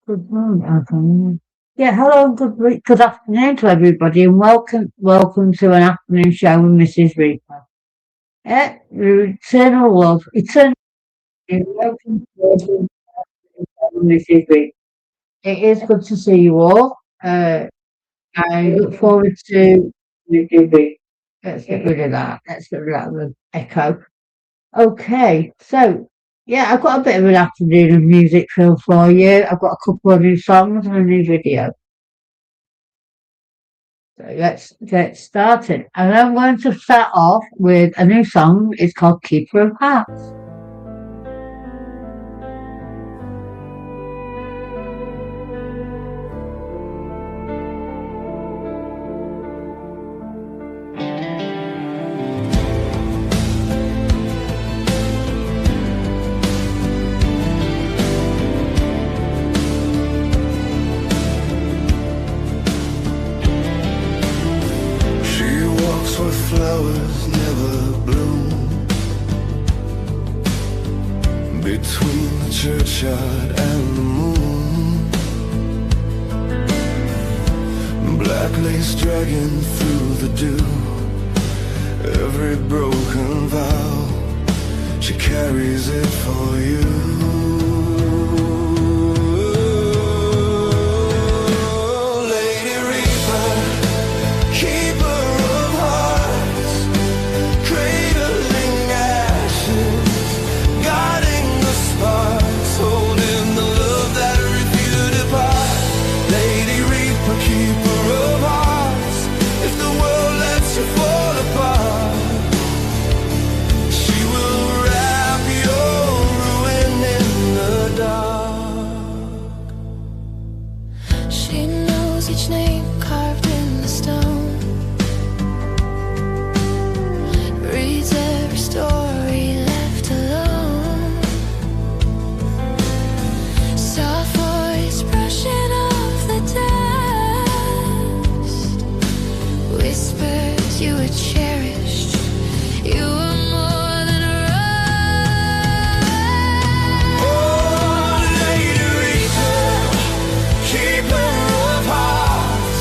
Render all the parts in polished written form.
Good morning, afternoon. Yeah, hello, good afternoon to everybody, and welcome to an afternoon show with Mrs. Reaper. The eternal love, eternal welcome to Mrs. Reaper. It is good to see you all. I look forward to Mrs. Reaper. Let's get rid of that. Let's get rid of that echo. Okay, so yeah, I've got a bit of an afternoon of music film for you. I've got a couple of new songs and a new video. So let's get started. And I'm going to start off with a new song. It's called Keeper of Hearts. Flowers never bloom between the churchyard and the moon. Black lace dragging through the dew. Every broken vow, she carries it for you. Each name carved in the stone, reads every story left alone. Soft voice brushing off the dust, whispers you were cherished, you were more than a rose. Oh, Lady Rita, keeper of hearts,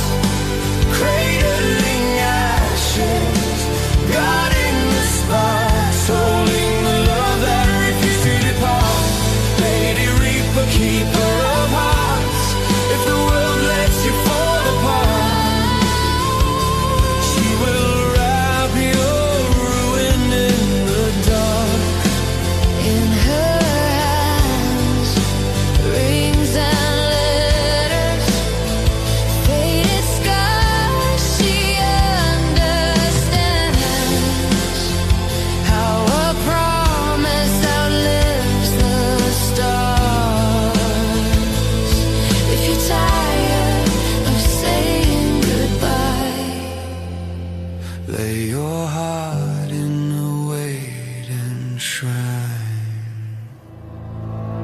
lay your heart in a waiting shrine.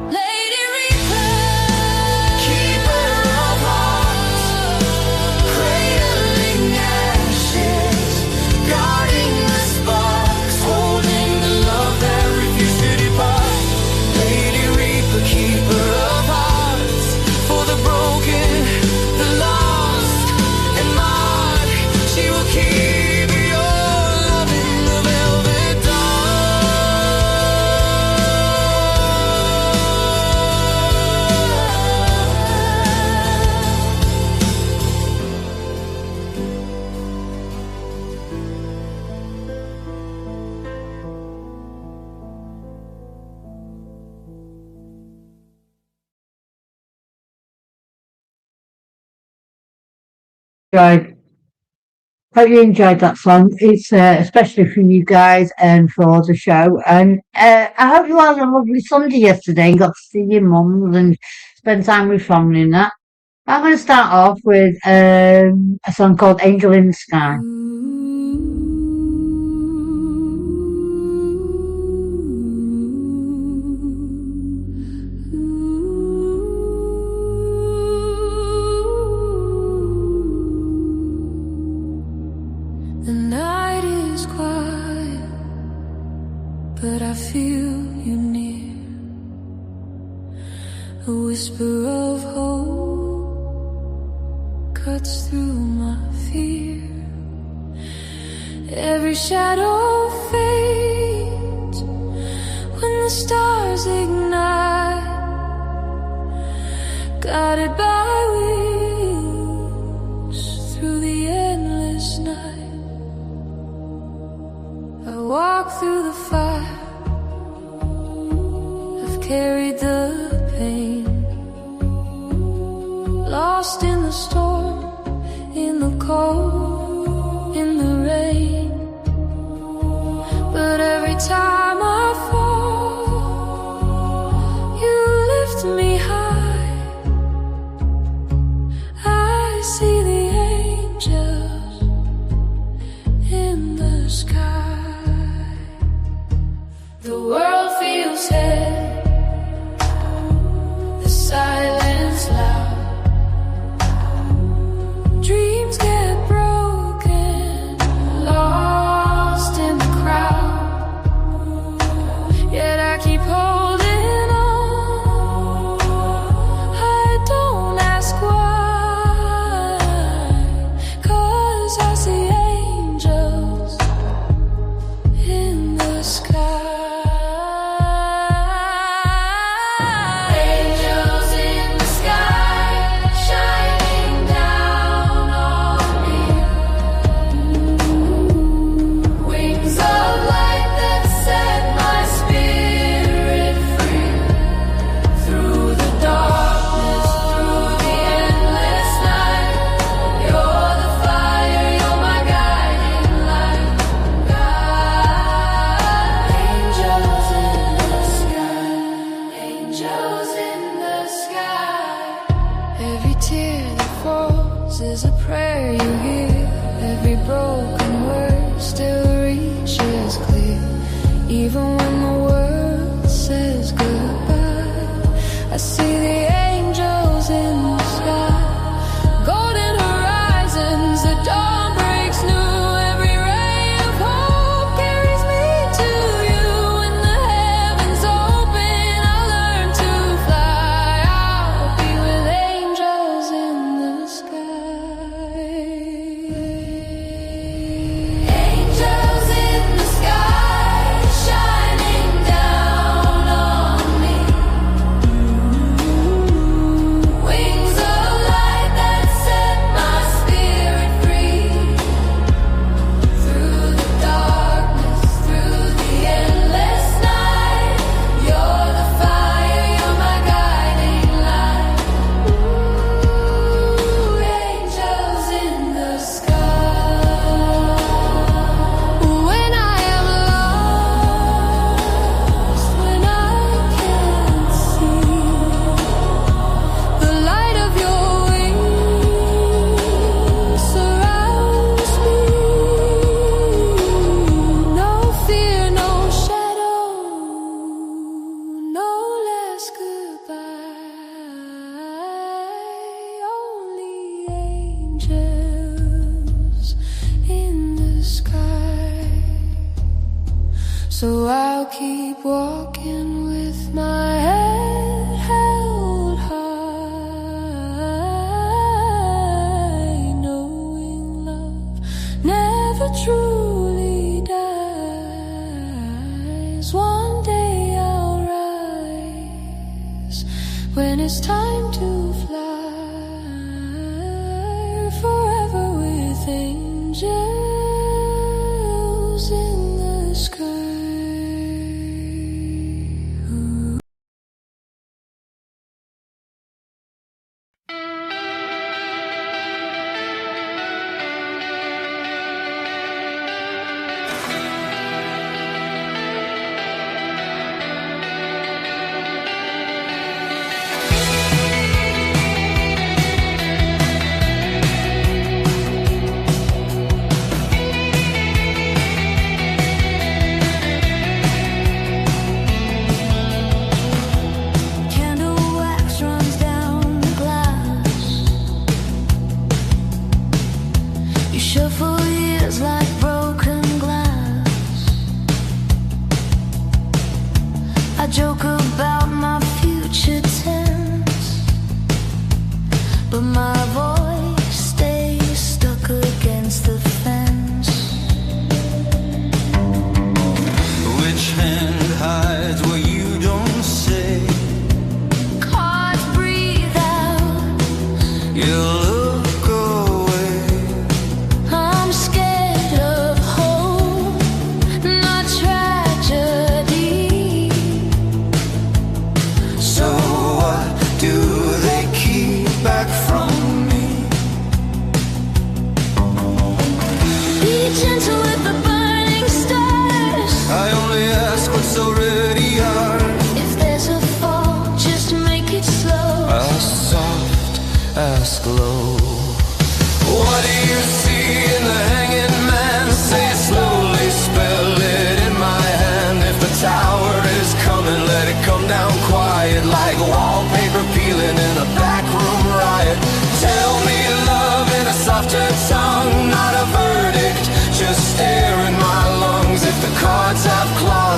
Lady Reaper, keeper of hearts, cradling ashes, guarding the sparks, holding the love that refused to depart. Lady Reaper, keeper of hearts, for the broken, the lost, and marred, she will keep. Enjoyed. Hope you enjoyed that song. It's especially for you guys and for the show. And I hope you had a lovely Sunday yesterday and got to see your mums and spend time with family and that. I'm going to start off with a song called Angel in the Sky. The night is quiet, but I feel you near. A whisper of hope cuts through my fear. Every shadow fades when the stars ignite, guided by wings through the endless night. I walk through the fire, I've carried the pain, lost in the storm, in the cold, in the rain. But every time I fall, you lift me high. I see the angels in the sky. The world feels heavy, the silence loud. Dreams get broken, lost in the crowd. Yet I keep holding on. I don't ask why, 'cause I see angels in the sky. Angels in the sky, shining down on me. Wings of light that set my spirit free. Through the darkness, through the endless night. You're the fire, you're my guiding light. Angels in the sky, angels in the sky. Every tear that falls is a prayer you hear. Every broken word still reaches clear. Even when the world says goodbye, I see the angels in the sky. Golden horizons, the dawn breaks new. Every ray of hope carries me to you. When the heavens open, I'll learn to fly. I'll be with angels in the sky. Angels in the sky, shining down on me. Wings of light that set my spirit free. Through the darkness, through the endless night. You're the fire, you're my guiding light. Angels in the sky. When I am lost, when I can't see, the light of your wings surrounds me. No fear, no shadow, no less goodbye. Only angels in the sky. So I'll keep walking with my head held high, knowing love never truly dies. One day I'll rise when it's time to fly, forever with angels in the sky.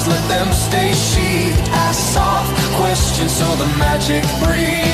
stars, let them stay sheathed. Ask soft questions so the magic breathes.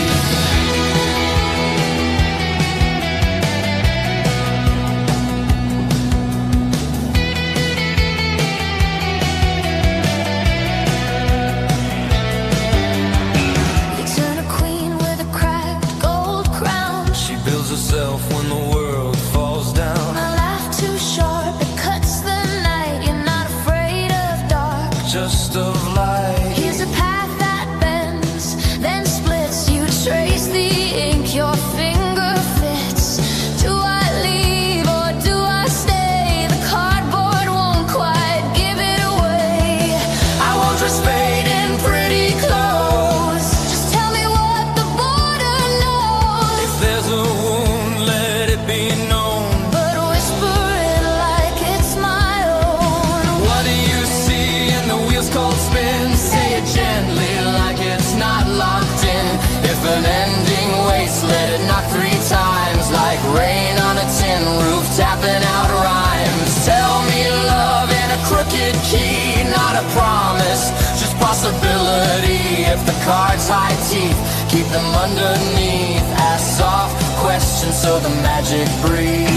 When the world falls down, a laugh too sharp, it cuts the night. You're not afraid of dark, just of light. Here's a path that bends, then splits. You trace the ink, your finger fits. Do I leave or do I stay? The cardboard won't quite give it away. I won't dress fade in pretty clothes. Just tell me what the border knows. If there's a be known, but whisper it like it's my own. What do you see in the wheels cold spin? Say it gently like it's not locked in. If an ending waits, let it knock 3 times, like rain on a tin roof tapping out rhymes. Tell me love in a crooked key, not a promise, just possibility. If the cards high teeth, keep them underneath. Ask soft questions so the magic breathes.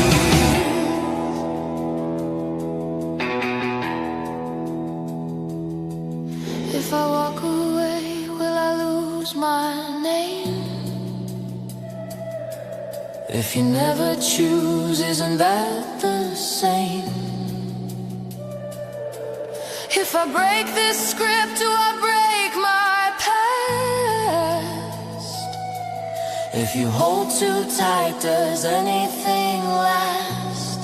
If I walk away, will I lose my name? If you never choose, isn't that the same? If I break this script, do I break my past? If you hold too tight, does anything last?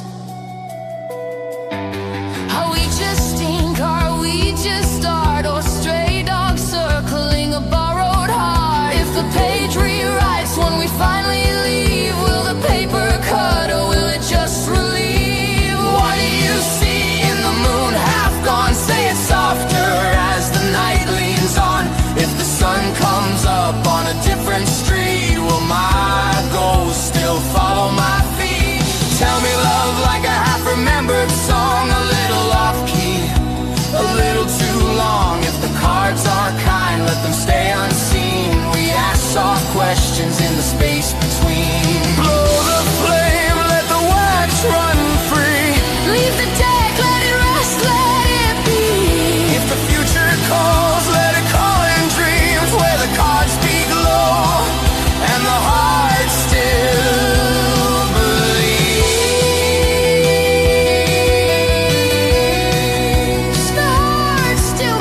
Are we just ink? Are we just art? Or stray dogs circling a borrowed heart? If the page rewrites when we finally leave, will the paper cut or will it just relieve? What do you see in the moon half gone? Say it softer as the night leans on. If the sun comes up on a different street, will my ghost still follow my feet? Tell me love like a half-remembered song, a little off-key, a little too long. If the cards are kind, let them stay unseen. We ask soft questions in the space between. Blow the flame, let the wax run free. Leave the deck, let it rest, let it be. If the future calls, let it call in dreams, where the cards speak low and the heart still believes. The heart still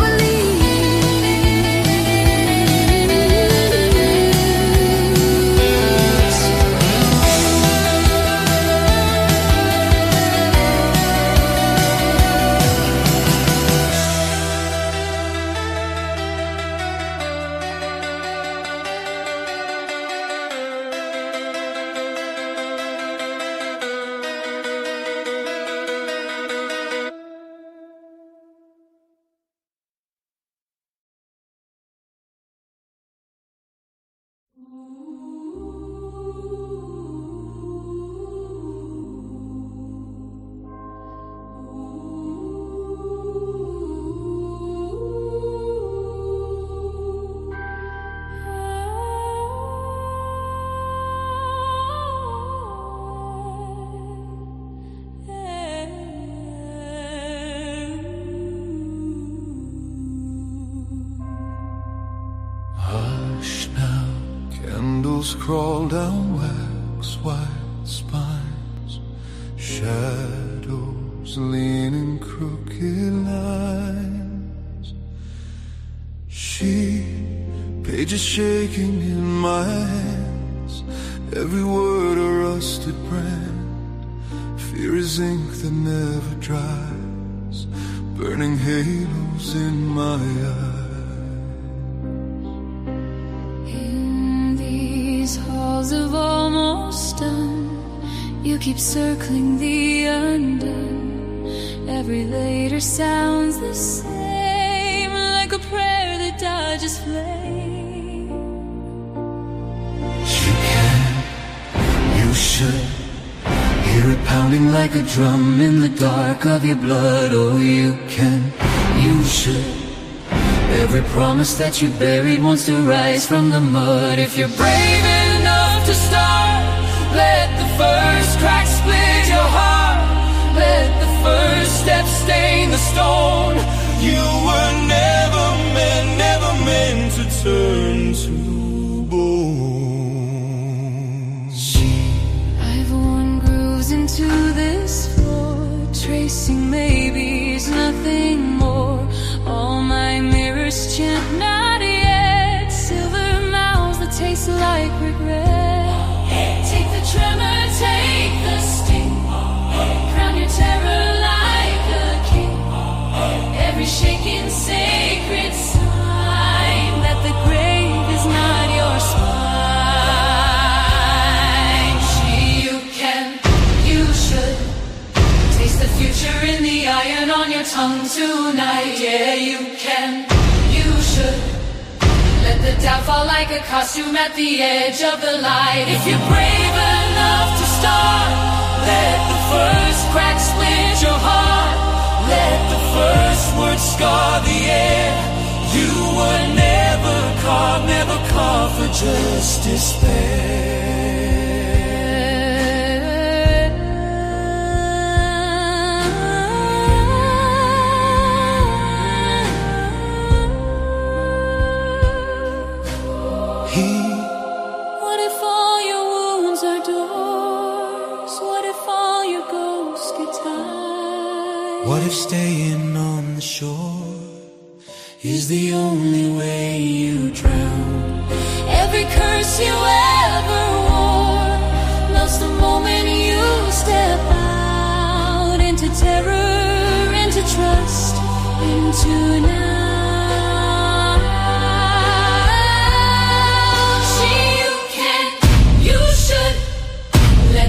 Crawl down wax white spines, shadows leaning crooked lines. Pages shaking in my hands, every word a rusted brand. Fear is ink that never dries, burning halos in my eyes. Halls of almost done, you keep circling the undone. Every later sounds the same, like a prayer that dodges flame. You can, you should hear it pounding like a drum in the dark of your blood. Oh, you can, you should. Every promise that you buried wants to rise from the mud. If you're brave enough to start, let the first crack split your heart. Let the first step stain the stone. You were never meant to turn to bones. I've worn grooves into this floor, tracing maybes, nothing more. All my mirrors chant not yet, silver mouths that taste like regret. Take the tremor, take the sting, crown your terror like a king. Every shaking sacred sign that the grave is not your spine. You can, you should taste the future in the iron on your tongue tonight. Yeah, you can, you should let the doubt fall like a costume at the edge of the light. If you're brave enough to start, let the first crack split your heart. Let the first word scar the air. You were never caught for just despair. What if all your wounds are doors? What if all your ghosts get tied? What if staying on the shore is the only way you drown? Every curse you ever wore melts the moment you step out into terror, into trust, into now.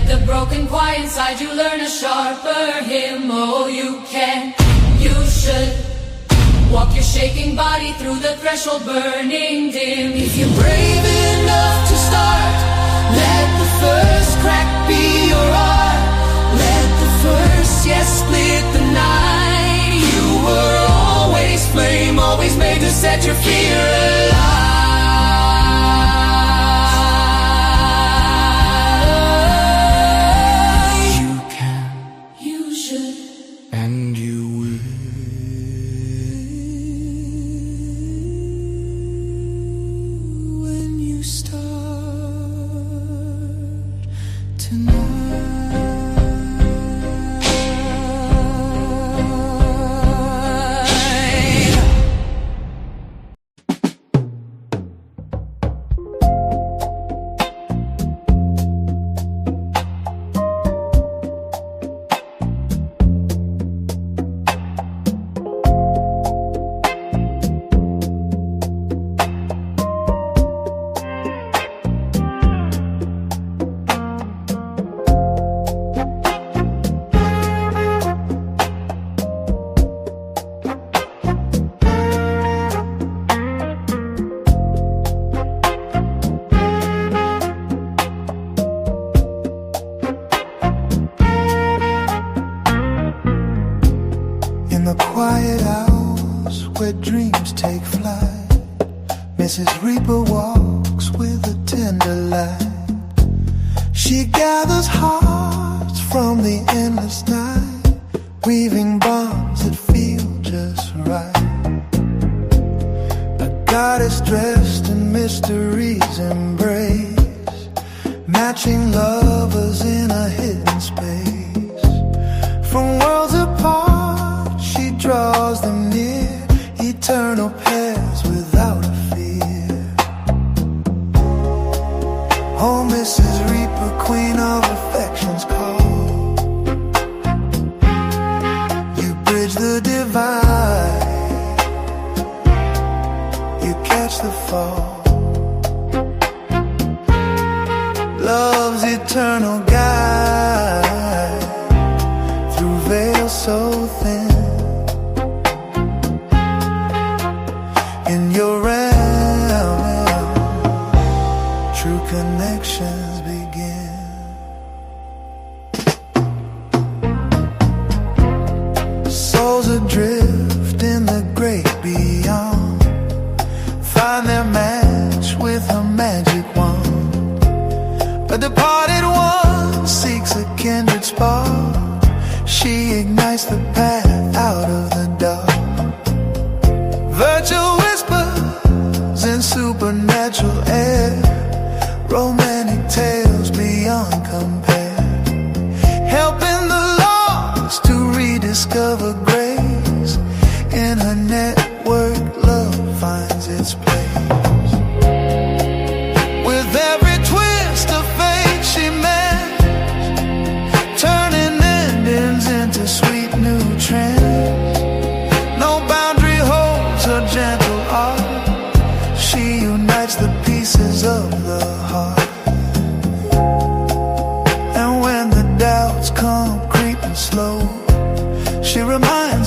The broken quiet inside you learn a sharper hymn. Oh, you can, you should walk your shaking body through the threshold burning dim. If you're brave enough to start, let the first crack be your art. Let the first yes split the night. You were always flame, always made to set your fear alive. quiet hours where dreams take flight, Mrs. Reaper walks with a tender light. She gathers hearts from the endless night, weaving bonds that feel just right. A goddess dressed in mystery's embrace, matching lovers in a hidden space. From worlds apart, she draws them near, eternal pairs without a fear. Oh, Mrs. Reaper, queen of affection's call, you bridge the divide, you catch the fall. Love's eternal guide, through veils so thin. In your realm, true connections begin.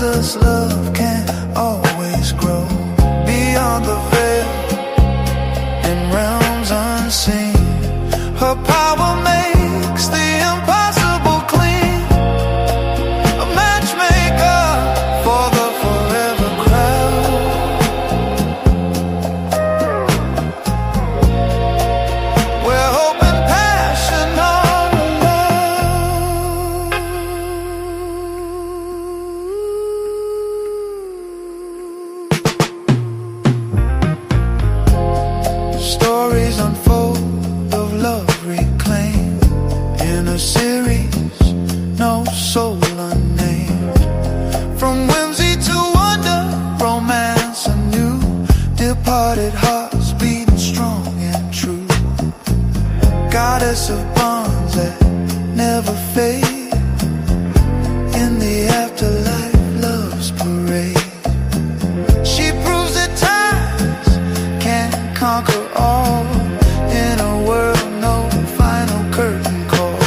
reminds us love can't always grow beyond the veil in realms unseen. Her power makes the impossible clean, a matchmaker for the forever crowd. Where hope and passion are allowed. Stories unfold of love reclaimed in a series, no soul unnamed. From whimsy to wonder, romance anew, departed hearts beating strong and true. Goddess of bonds that never fade, in the afterlife love's parade. She proves that ties can't conquer all, in a world no final curtain call.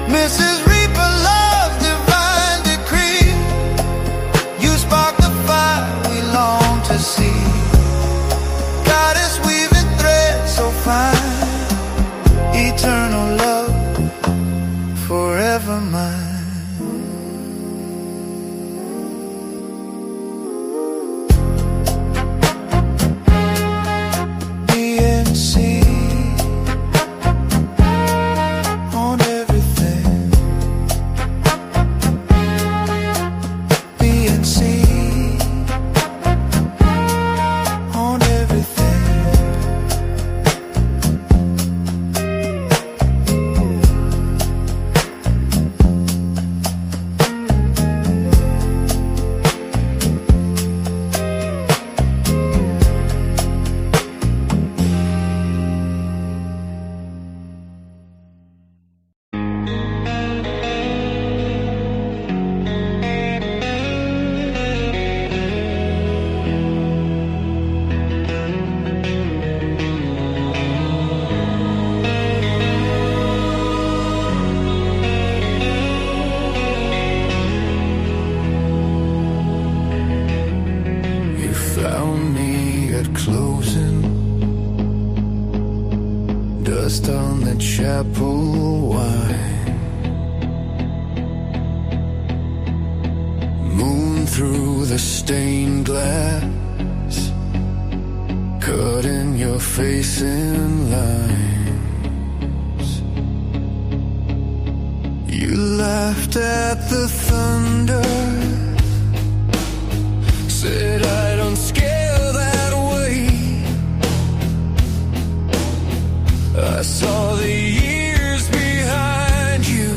Mrs. Reaper, love's divine decree, you spark the fire we long to see. Goddess weaving threads so fine, eternal love forever mine. BNC on everything. BNC on everything. You found me at closing, dust on the chapel wine, moon through the stained glass, cutting your face in lines. You laughed at the thunder, said I don't scare that way. I saw the years behind you,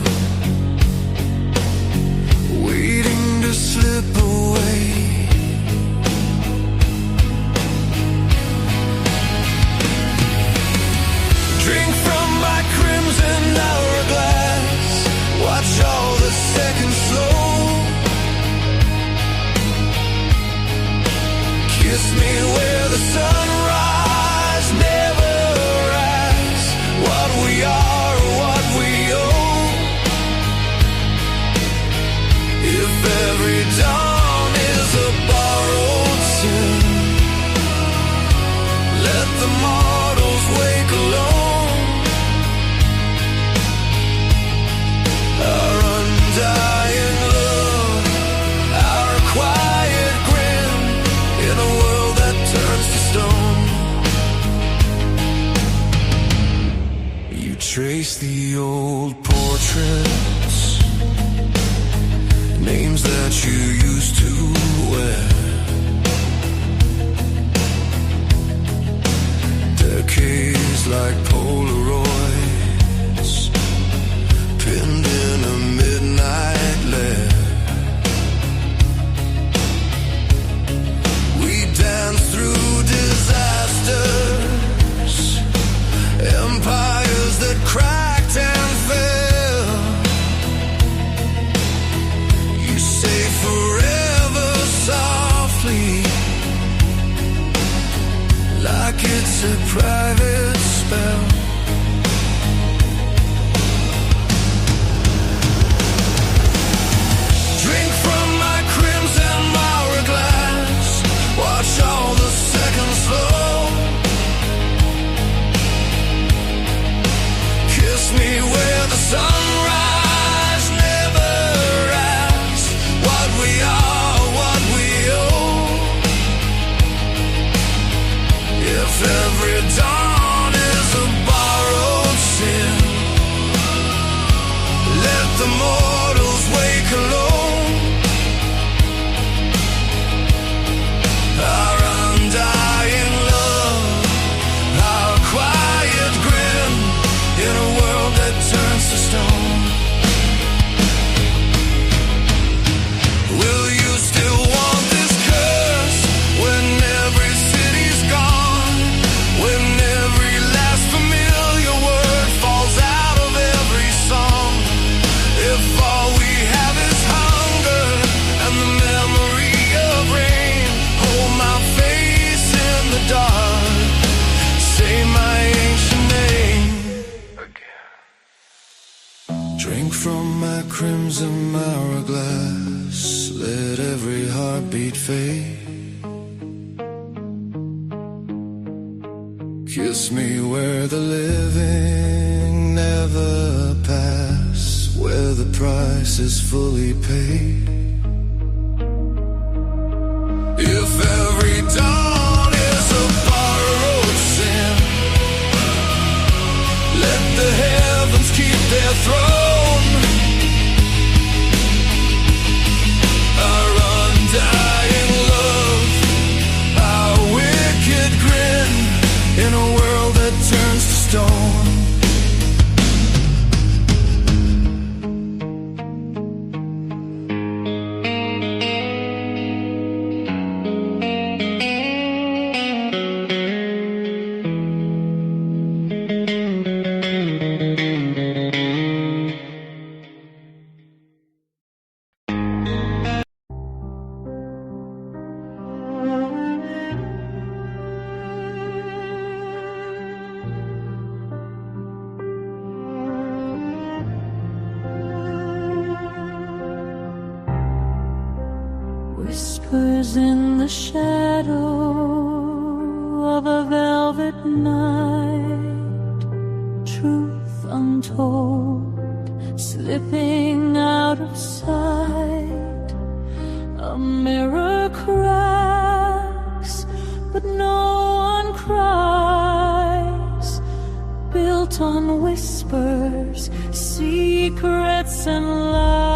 waiting to slip away. Drink from my crimson hourglass, watch all the seconds slow. Kiss me where the sunrise never rise. What we are, what we owe. If every dawn is a borrowed sin, let the mortals wake alone. Our undying love, our quiet grin, in a world that turns to stone. You trace the old portraits, names that you used to wear, decades like Polaroids, pinned in a midnight lair. We dance through disasters, empires that cracked and fell. You say forever softly, like it's a private spell. heartbeat fade. Kiss me where the living never pass, where the price is fully paid. If every dawn is a borrowed sin, let the heavens keep their throne. Our undying love, our wicked grin, in a world that turns to stone. Whispers in the shadow of a velvet night, truth untold, slipping out of sight. A mirror cracks, but no one cries, built on whispers, secrets and lies.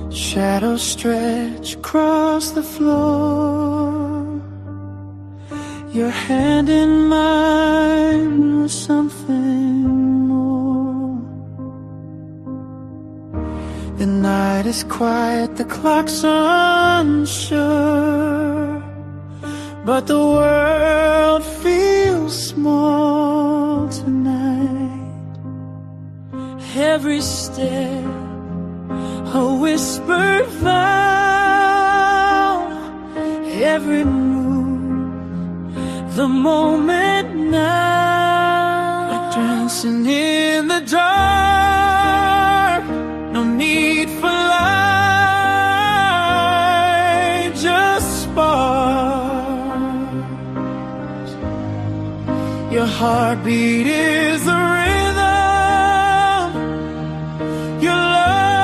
Shadows stretch across the floor, Your hand in mine was something more. The night is quiet, the clock's unsure, but the world feels small tonight. Every step, a whispered vow, every move, the moment now. Like dancing in the dark, no need for light, just sparks. Your heartbeat is the rhythm, your love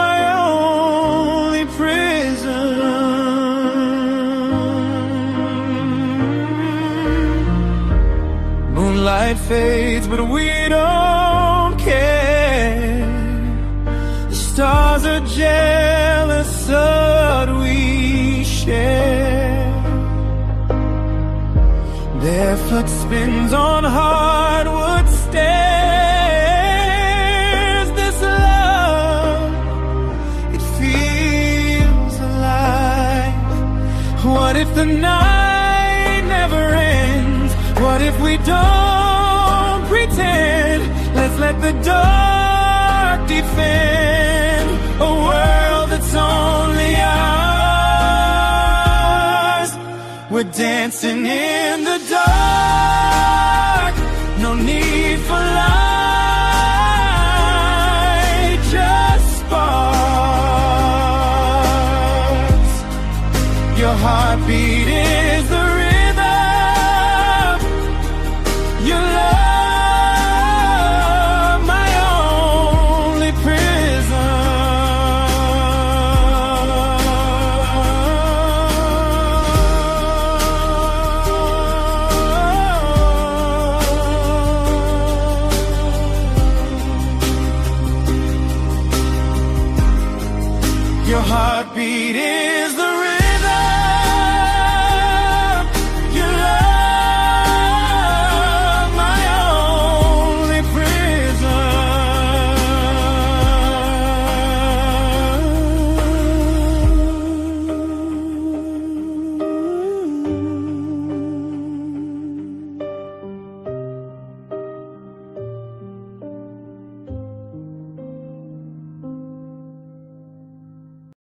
my only prison. Moonlight fades, but we don't care. The stars are jealous of what we share. Barefoot spins on hardwood stairs. This love, it feels alive. What if the night never ends? What if we don't pretend? Let's let the dark defend a world that's only ours. We're dancing in the dark, no need for light, just sparks. Your heartbeat is the rhythm, your love my only prison. Your heartbeat is the rhythm, your love my only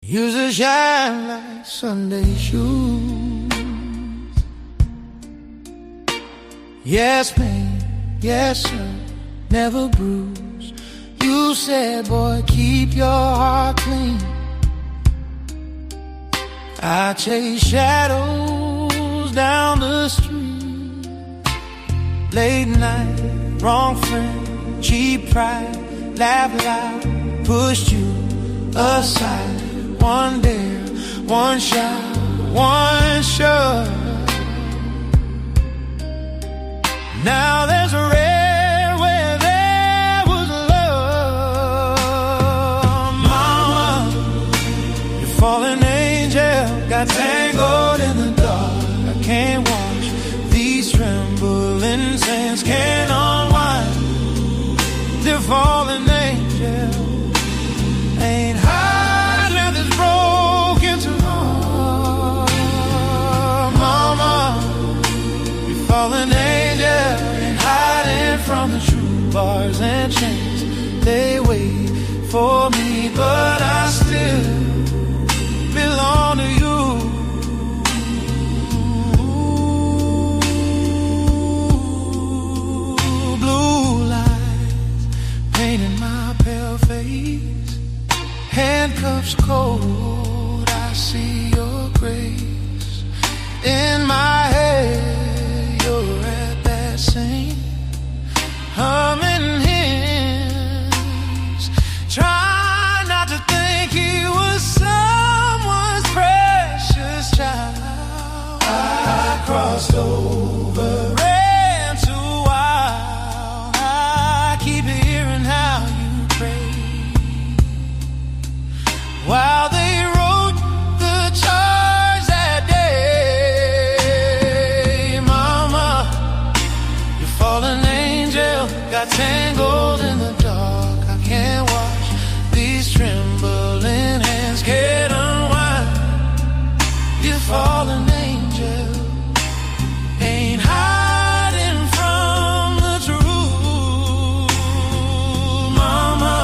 Used to shine like Sunday shoes. Yes, man, yes, sir, never bruised. You said, boy, keep your heart clean. I chase shadows down the street. Late night, wrong friend, cheap pride, laugh loud, pushed you aside. One dare, one shot, one shot. Now there's a red where there was love. Mama, your fallen angel got tangled in the dark. I can't wash these trembling sands, can't unwind. They're fallen angel ain't hard, left is broken to heart. Mama, you fallen angel ain't hiding from the truth. Bars and chains, they wait for me, but I still belong to you. Blue lights painting my pale face, handcuffs cold, I see your grace. In my head, you're at that same humming hymns. Try not to think he was fallen angel ain't hiding from the truth. Mama,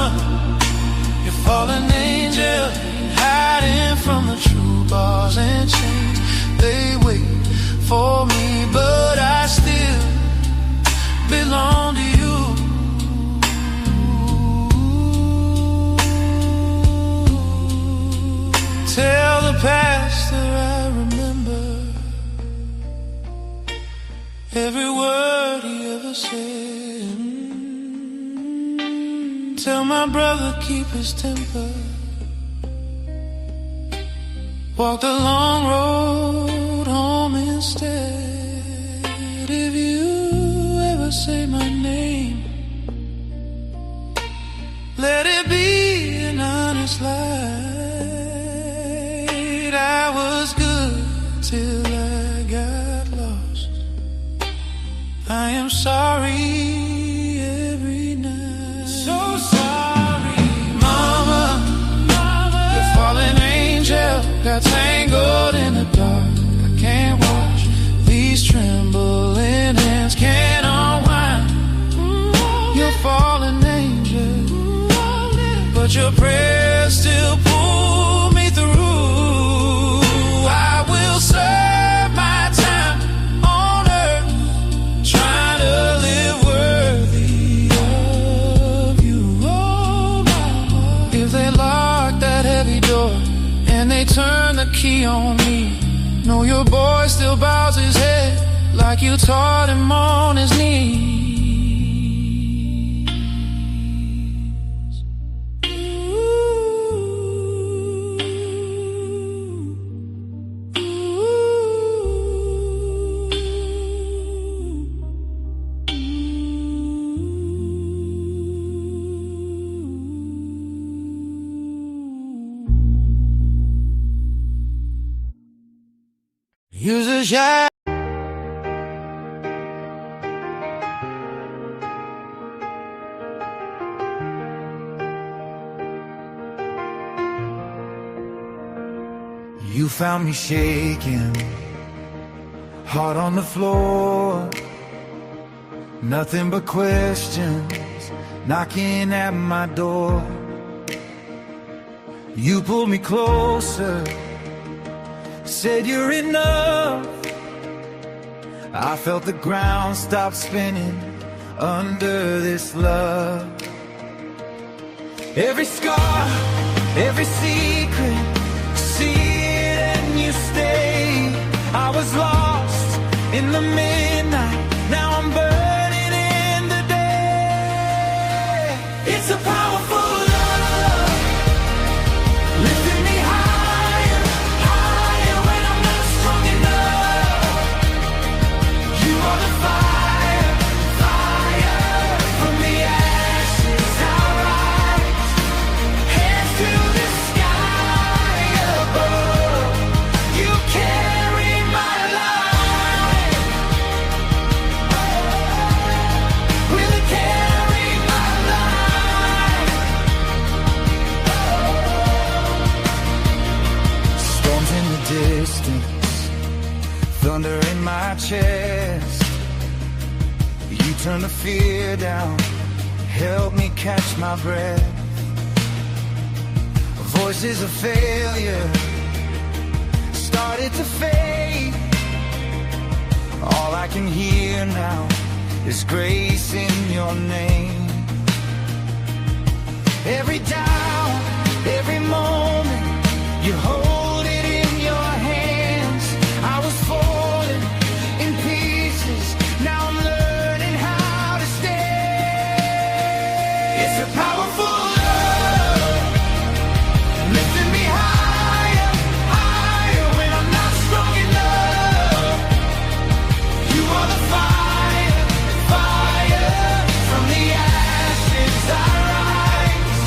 your fallen angel ain't hiding from the truth. Bars and chains, they wait for me, but I still belong to you. Tell the pastor I remember every word he ever said. Tell my brother keep his temper. Walk the long road home instead. If you ever say my name, let it be an honest light. I was good till I got lost. I am sorry every night. So sorry, Mama. The fallen angel got tangled in the dark. I can't watch these trembling hands, can't unwind. You're fallen angel, but your prayers still pull me through. I will serve my time on earth, trying to live worthy of you. If they lock that heavy door and they turn the key on me, know your boy still bows his head like you taught him on his knees. Use a shot. You found me shaking, heart on the floor, nothing but questions knocking at my door. You pulled me closer, said you're enough. I felt the ground stop spinning under this love. Every scar, every secret, see it and you stay. I was lost in the midnight, now I'm burning in the day. It's a powerful love, lifting me higher, higher when I'm not strong enough. You are the fire, fire, from the ashes I rise, hands to the sky above. You carry my life, will carry my life. Storms in the distance, thunder in my chest. You turn the fear down, help me catch my breath. Voices of failure started to fade. All I can hear now is grace in your name. Every down, every moment, you hold it in your hands. I was falling in pieces, now I'm learning how to stay. It's a powerful love, lifting me higher, higher when I'm not strong enough. You are the fire, fire, from the ashes I rise,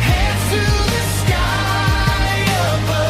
hands to the sky above.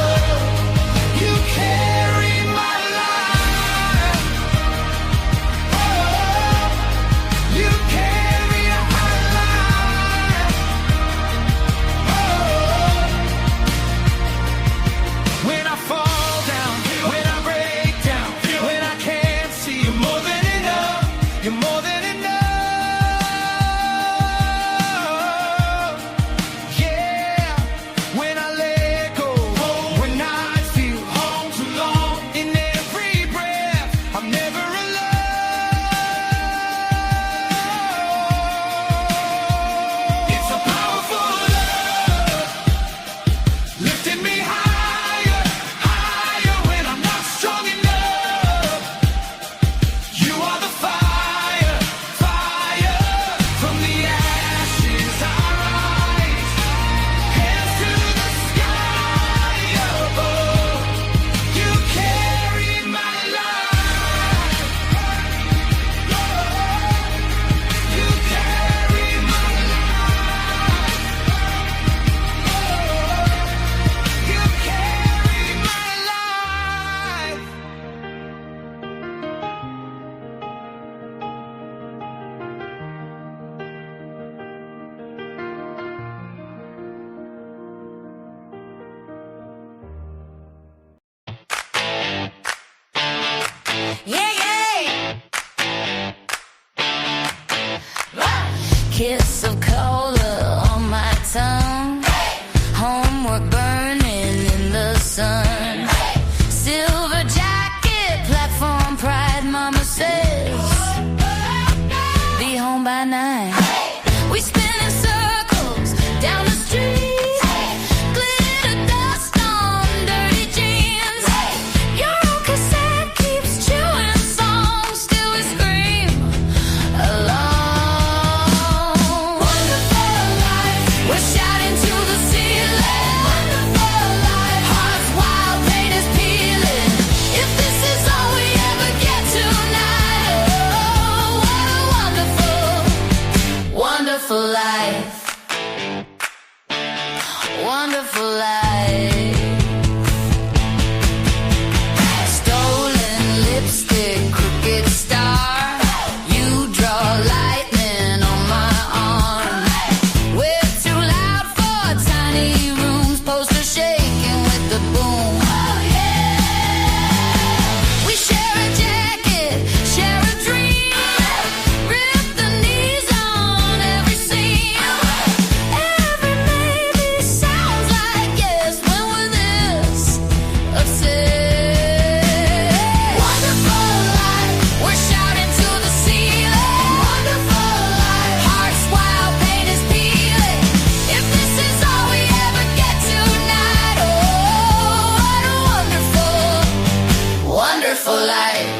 wonderful life,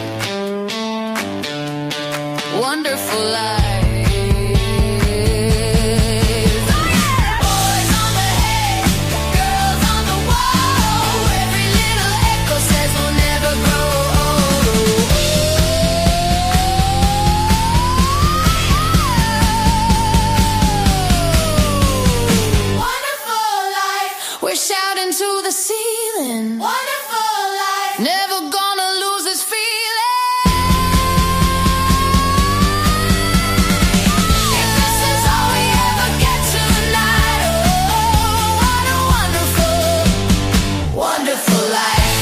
wonderful life. Boys on the hay, girls on the wall. Every little echo says we'll never grow old. Wonderful life. We're shouting to the ceiling. Wonderful life. Never gonna lose this feeling. If this is all we ever get tonight, oh, what a wonderful, wonderful life.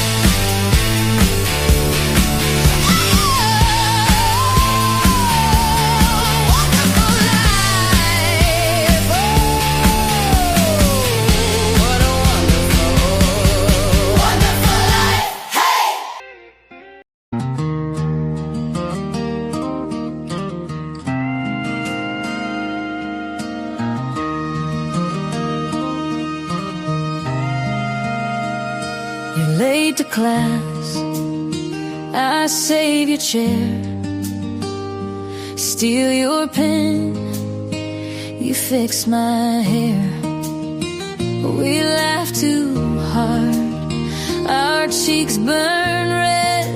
Oh, wonderful life. Oh, what a wonderful, wonderful life. Hey! You're late to class, I save your chair, steal your pen, you fix my hair. We laugh too hard, our cheeks burn red,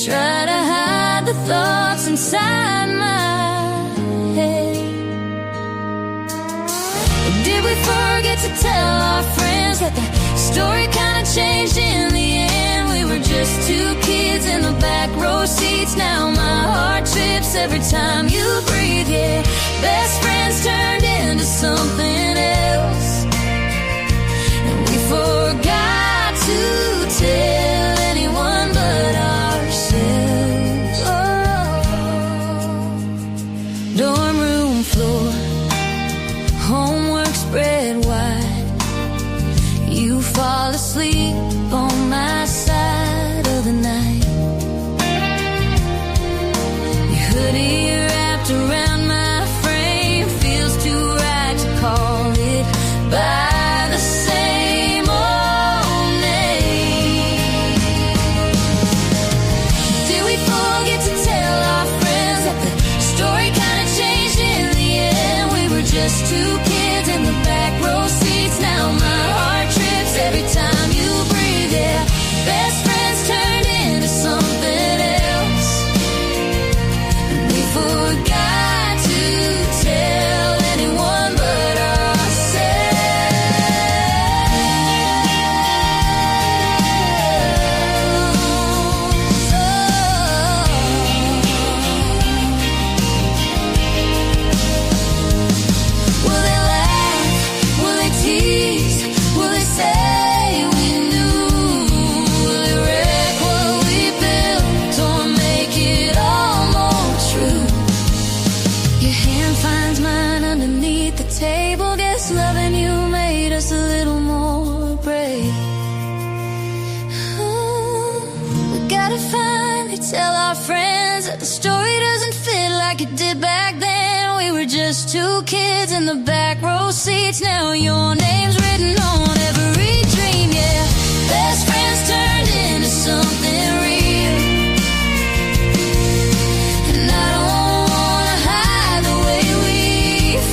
try to hide the thoughts inside my head. Did we forget to tell our friends that the story kinda changed in the end? We were just two kids in the back row seats. Now my heart trips every time you breathe, yeah. Best friends turned into something else, and we forgot to tell anyone but ourselves. Oh. Dorm room floor, homework spread wide. You fall asleep on my side of the night. Your hoodie wrapped around my frame feels too right to call it by the same old name. Did we forget to tell our friends that the story kinda changed in the end? We were just two kids in the back row seats. Now my heart trips every time you breathe, yeah. Best friends turned into something else, and we forgot to tell anyone but ourselves. Will they laugh? Will they tease? Will they say we knew? Will they wreck what we built or make it all more true? Your hand finds mine underneath the table. Guess loving you made us a little more brave. We gotta finally tell our friends that the story doesn't fit like it did back then. We were just two kids in the back row seats. Now your name's written on every dream, yeah. Best friends turned into something real, and I don't wanna hide the way we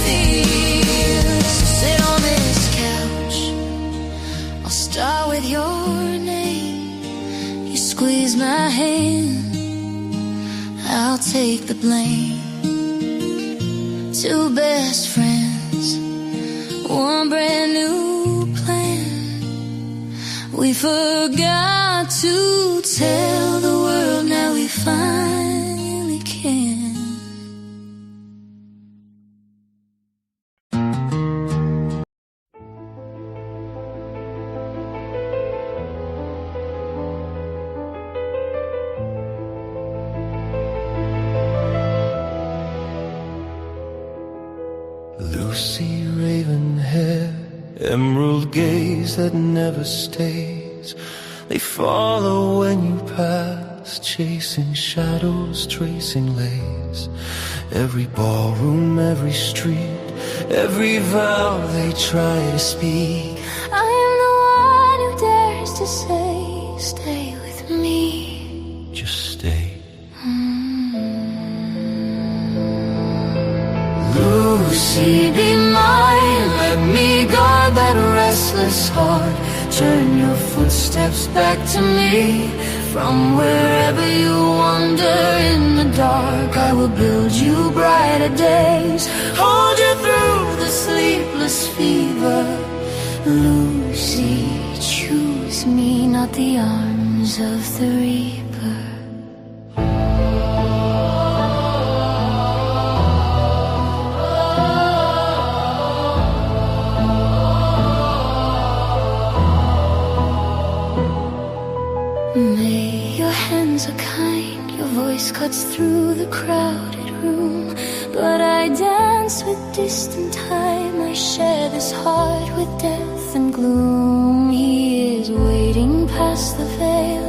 feel. So sit on this couch, I'll start with your name. You squeeze my hand, I'll take the blame. Two best friends, one brand new plan. We forgot to tell the world, now we finally can. Lucy raven hair, emerald gaze that never stays. They follow when you pass, chasing shadows, tracing lays. Every ballroom, every street, every vow they try to speak. I am the one who dares to say, stay with me. Lucy, be mine. Let me guard that restless heart. Turn your footsteps back to me. From wherever you wander in the dark, I will build you brighter days. Hold you through the sleepless fever. Lucy, choose me, not the arms of the reaper. May your hands are kind, your voice cuts through the crowded room. But I dance with distant time, I share this heart with death and gloom. He is waiting past the veil,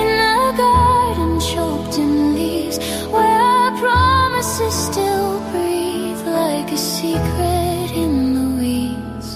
in a garden choked in leaves, where our promises still breathe like a secret in the weeds.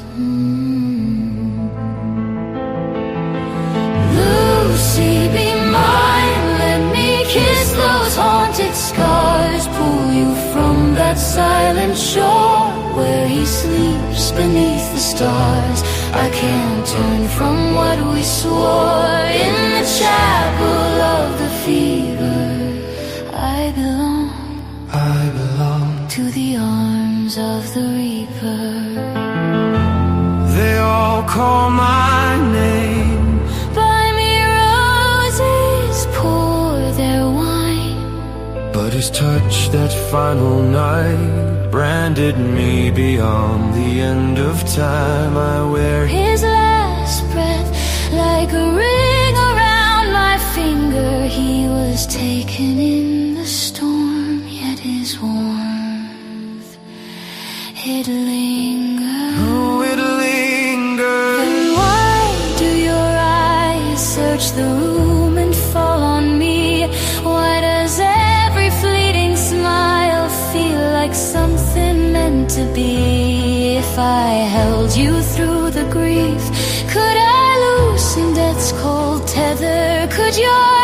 Lucy, be mine. Let me kiss those haunted scars, pull you from that silent shore where he sleeps beneath the stars. I can't turn from what we swore in the chapel of the fever. I belong to the arms of the reaper. They all call my name. Buy me roses, pour their wine. But his touch that final night branded me beyond the end of time. I wear His last breath like a ring around my finger. He was taken in the storm, yet his warmth, it lingers. oh, it lingers. Then why do your eyes search the room and fall on me? Why does every fleeting smile feel like something meant to be? If I held you through the grief, could I loosen death's cold tether? Could your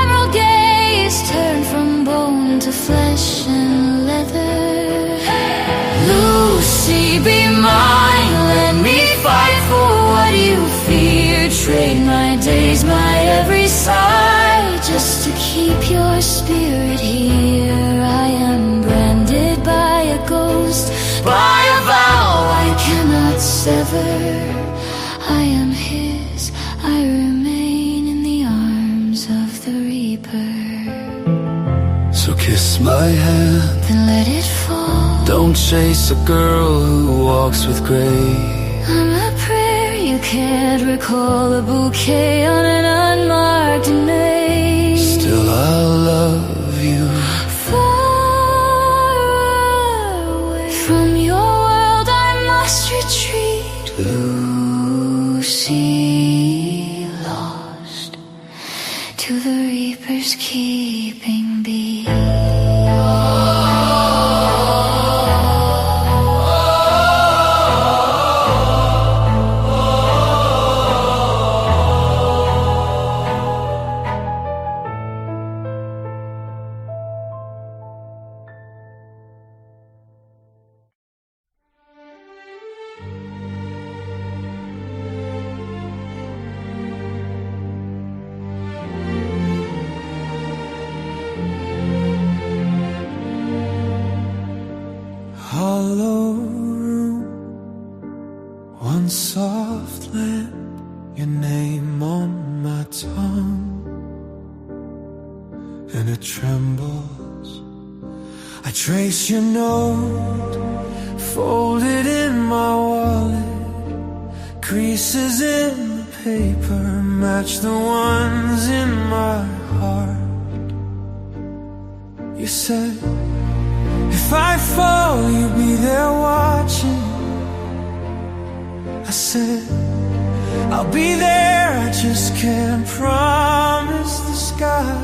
emerald gaze turn from bone to flesh and leather? Lucy, be mine. Let me fight for what you fear. Trade my days, my every sigh, just to keep your spirit here. I am branded by a ghost, by a vow I cannot sever. I am his, I remain in the arms of the reaper. So kiss my hand. Then let it fall. Don't chase a girl who walks with gray. I'm a prayer you can't recall, a bouquet on an unmarked name. Still I'll love you. Far away from your world I must retreat. Lucy, lost to the reaper's keeping bee. Hollow room, one soft lamp, your name on my tongue, and it trembles. I trace your note, folded in my wallet, creases in the paper match the ones in my heart. You said, if I fall, you'll be there watching. I said, I'll be there, I just can't promise the sky.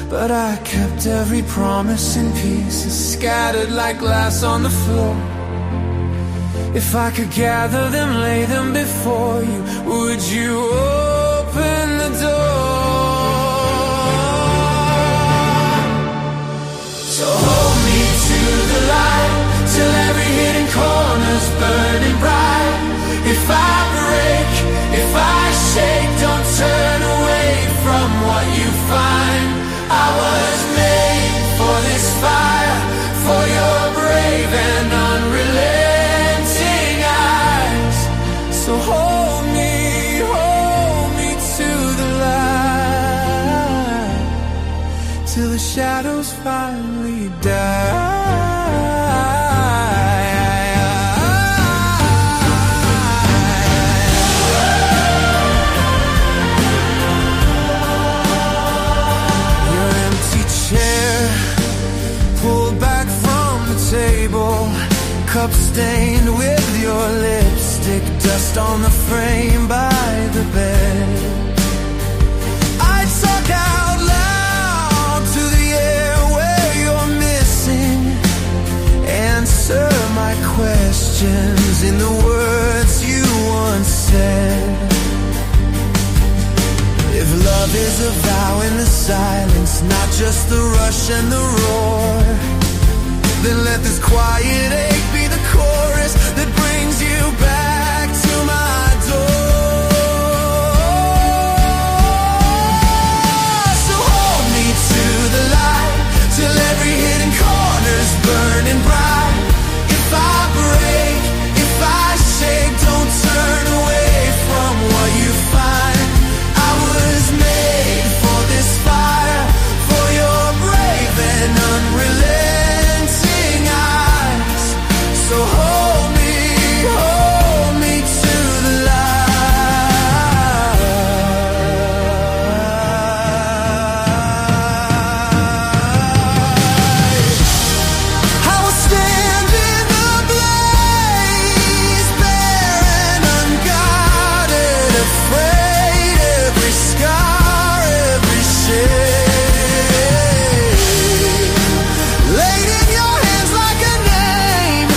But I kept every promise in pieces, scattered like glass on the floor. If I could gather them, lay them before you, would you open the door? So hold me to the light, till every hidden chord what you find. I was made for this fire, for your brave and unrelenting eyes. So hold me to the light, till the shadows finally die. Cup stained with your lipstick, dust on the frame by the bed. I talk out loud to the air where you're missing. Answer my questions in the words you once said. If love is a vow in the silence, not just the rush and the roar, then let this quiet ache be the chorus that brings you back to my door. So hold me to the light, till every hidden corner's burning bright. If I break, if I shake, don't turn away from what you find. I was made for this fire, for your brave and unrelenting. So hold me to the light. I will stand in the blaze, bare and unguarded, afraid, every scar, every shade, laid in your hands like a name.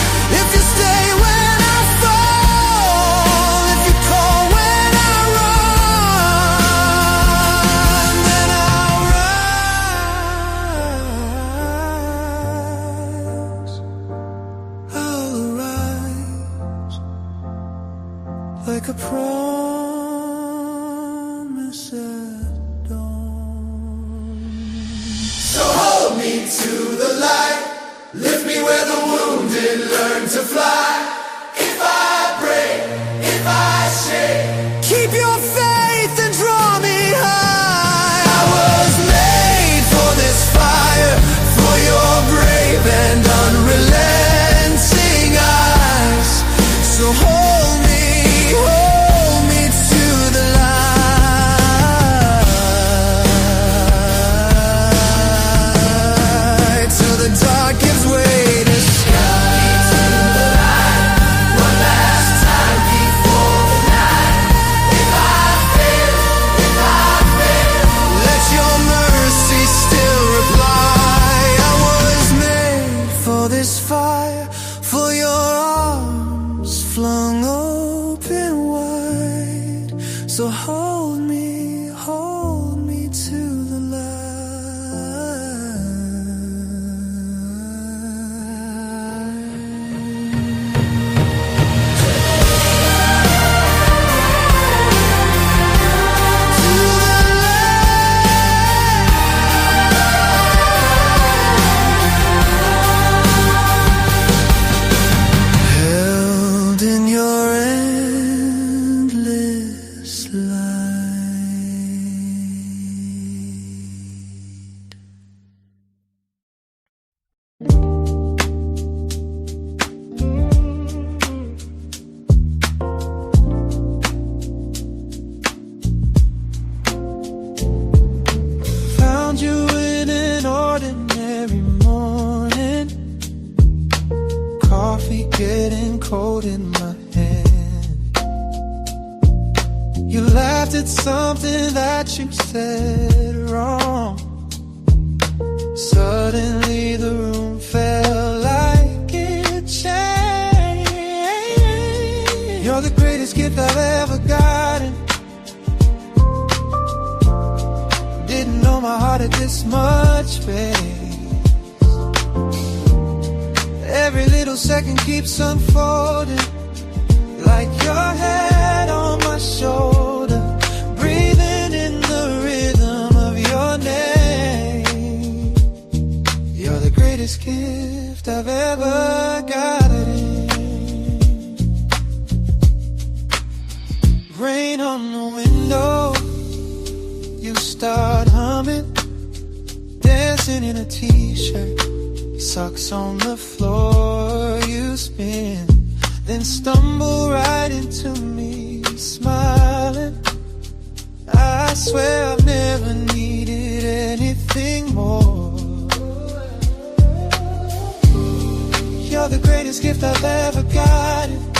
If you stay when I fall, if you call when I run, then I'll rise. I'll arise like a promise at dawn. So hold me to the light, lift me where the wounded learn to fly. If I break, if I shake, keep your faith and draw me high. I was made for this fire, for your brave and unrelenting eyes. So hold me to the light, till the dark gives way to sky. One last time before the night. If I fail, let your mercy still reply. I was made for this fire, for your arms flung open wide. So hold me to the held in your endless light. Found you in an ordinary morning, coffee getting cold in my hand. You laughed at something that you said wrong. Suddenly the room felt like it changed. You're the greatest gift I've ever gotten. Didn't know my heart had this much space. Every little second keeps unfolding, like your head on my shoulder, breathing in the rhythm of greatest gift I've ever gotten. Rain on the window, you start humming, dancing in a t-shirt, socks on the floor, you spin, then stumble right into me, smiling. I swear I've never needed anything more. You're the greatest gift I've ever gotten.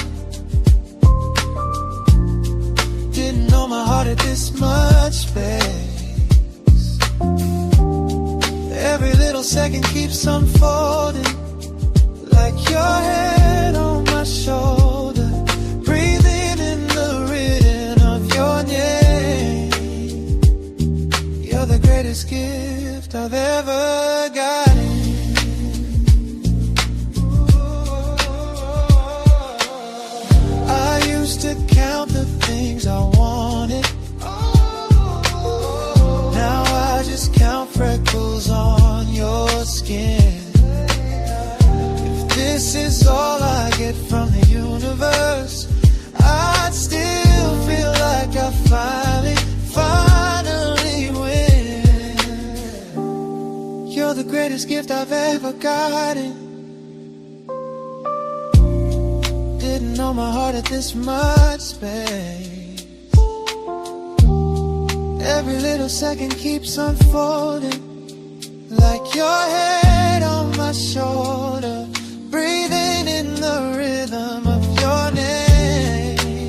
Didn't know my heart had this much space. Every little second keeps unfolding, like your head on my shoulder, breathing in the rhythm of your name. You're the greatest gift I've ever gotten. I used to count the things I wanted. Now I just count freckles on your skin. If this is all I get from the universe, I'd still feel like I finally win. You're the greatest gift I've ever gotten. Didn't know my heart had this much space. Every little second keeps unfolding, like your head on my shoulder, breathing in the rhythm of your name.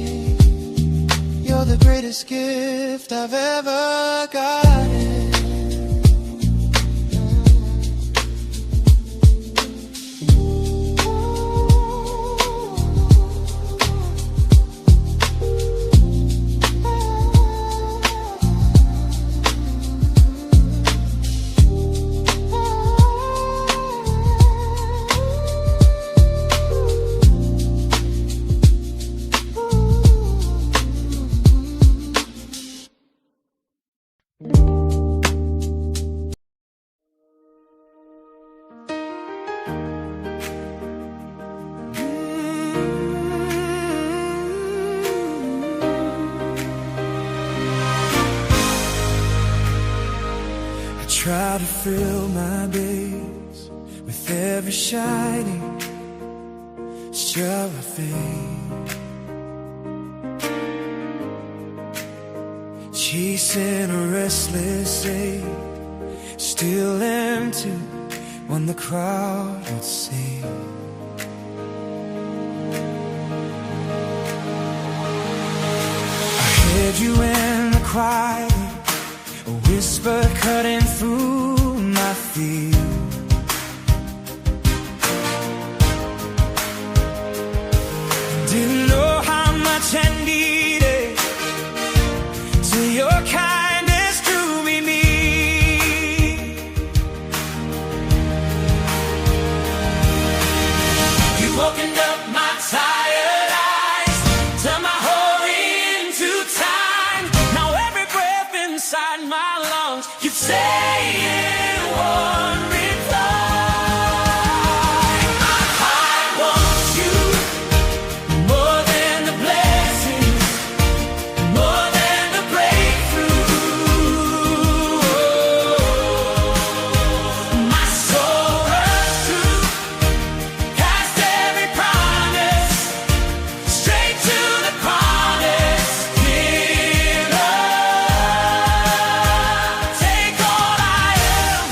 You're the greatest gift I've ever gotten. Try to fill my days with every shining star of faith, chasing a restless sea, still empty when the crowd would sing. I heard you in the quiet, a whisper cutting through my fear. Didn't know how much I needed till your kindness drew me near. You opened up my tired eyes, turned my hurry into time. Now every breath inside my lungs, you say in one reply, my heart wants you more than the blessings, more than the breakthrough. My soul runs through past every promise, straight to the promise. Dear love, take all I am,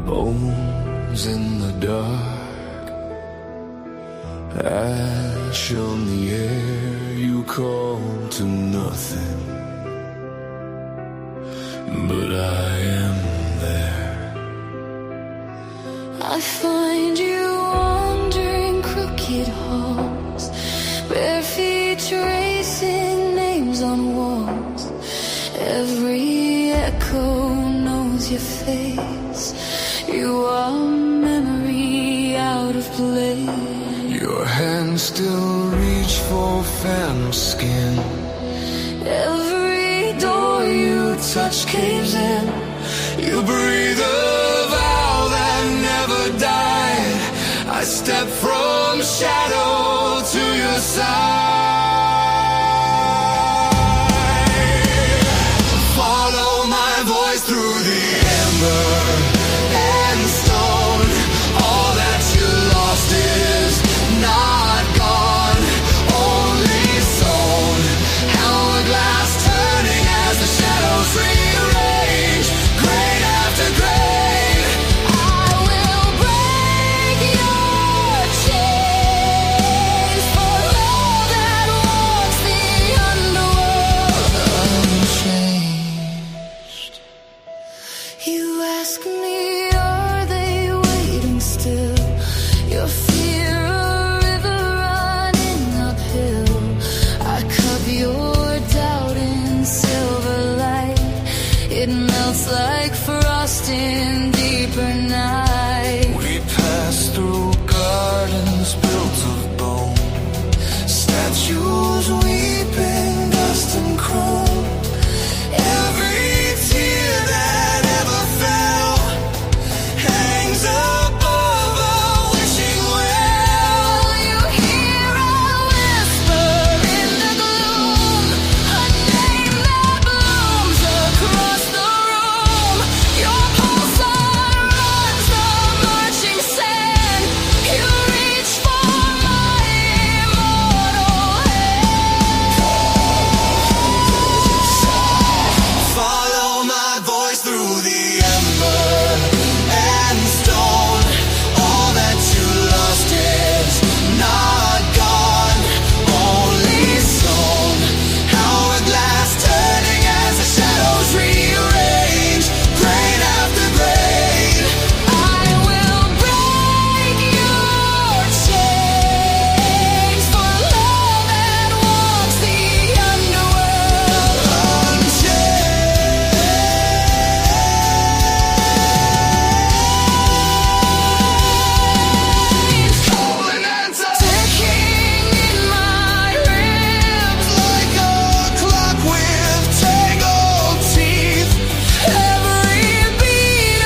Bones in the dark, ash on the air, you call to nothing, but I am there. I find you wandering crooked halls, bare feet tracing names on walls. Every echo knows your face. You are memory out of place. Your hands still reach for phantom skin. Every door you touch caves in. You breathe a vow that never died. I step from shadow to your side. Follow my voice through the ember and stone. All that you lost is not gone, only sown. Hourglass turning as the shadows rearrange, grain after grain. I will break your chains for all that walks the underworld unchanged. You ask me, are they waiting still? Your fear a river running uphill. I cup your doubt in silver light. It melts like frost in deeper night. We pass through gardens built of bone, statues weeping dust and chrome. Every tear that ever fell hangs above a wishing well. You hear a whisper in the gloom, a name that blooms across the room. Your pulse runs the marching sand. You reach for my immortal hand. Follow my voice through the ember and stone. All that you lost is not gone, only sown. Hourglass turning as the shadows rearrange, grain after grain. I will break your chains for love that walks the underworld unchanged. Ticking in my ribs Like a clock with tangled teeth, every beat a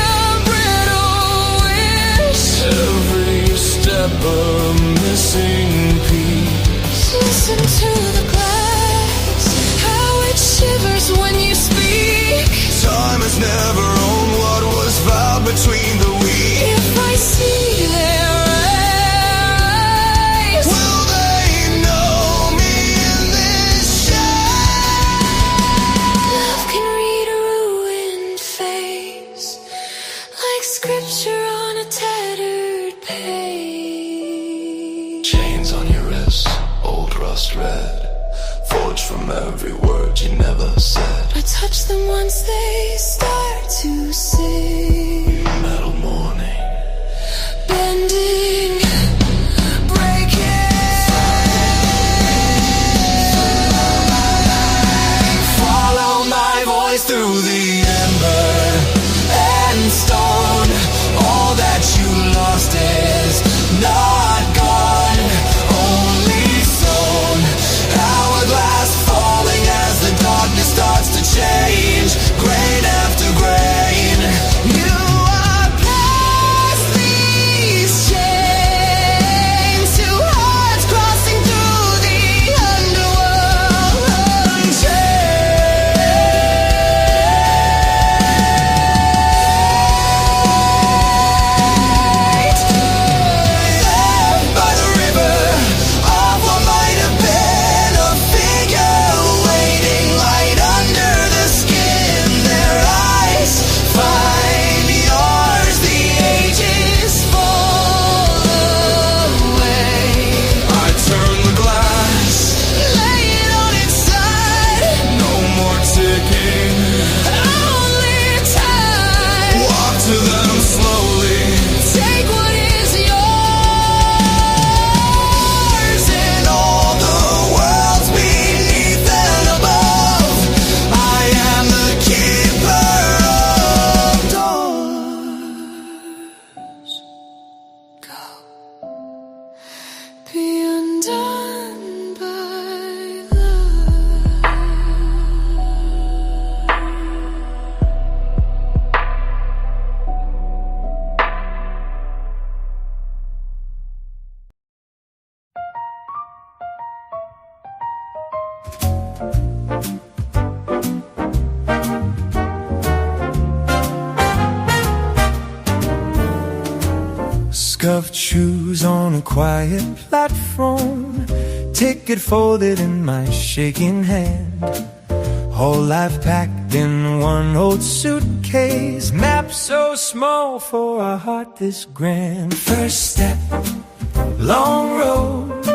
brittle wish. every step a missing piece. Listen to the glass, how it shivers when you speak. Time has never owned what was vowed between the weak. If I see their eyes, Will they know me in this shade? love can read a ruined face, like scripture on a tattered page. Chains on your wrist, old rust red, forged from every word you never said. I touch them once they start to sing, Metal morning, bending, breaking. follow my voice through the ember and stone. All that you lost is not gone, only sown. Hourglass falling as the darkness starts to change, grain after grain. You are past these chains, two hearts crossing through the underworld unchanged. Scuffed shoes on a quiet platform, ticket folded in my shaking hand. Whole life packed in one old suitcase, map so small for a heart this grand. First step, long road,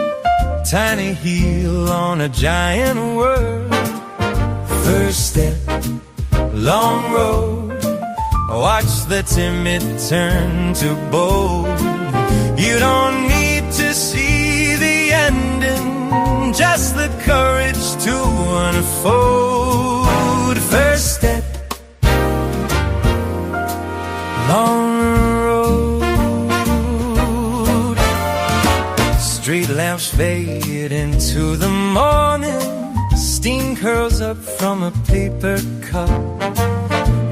tiny heel on a giant world. First step, long road, watch the timid turn to bold. You don't need to see the ending, just the courage to unfold. First step, long road. Street lamps fade into the morning, steam curls up from a paper cup.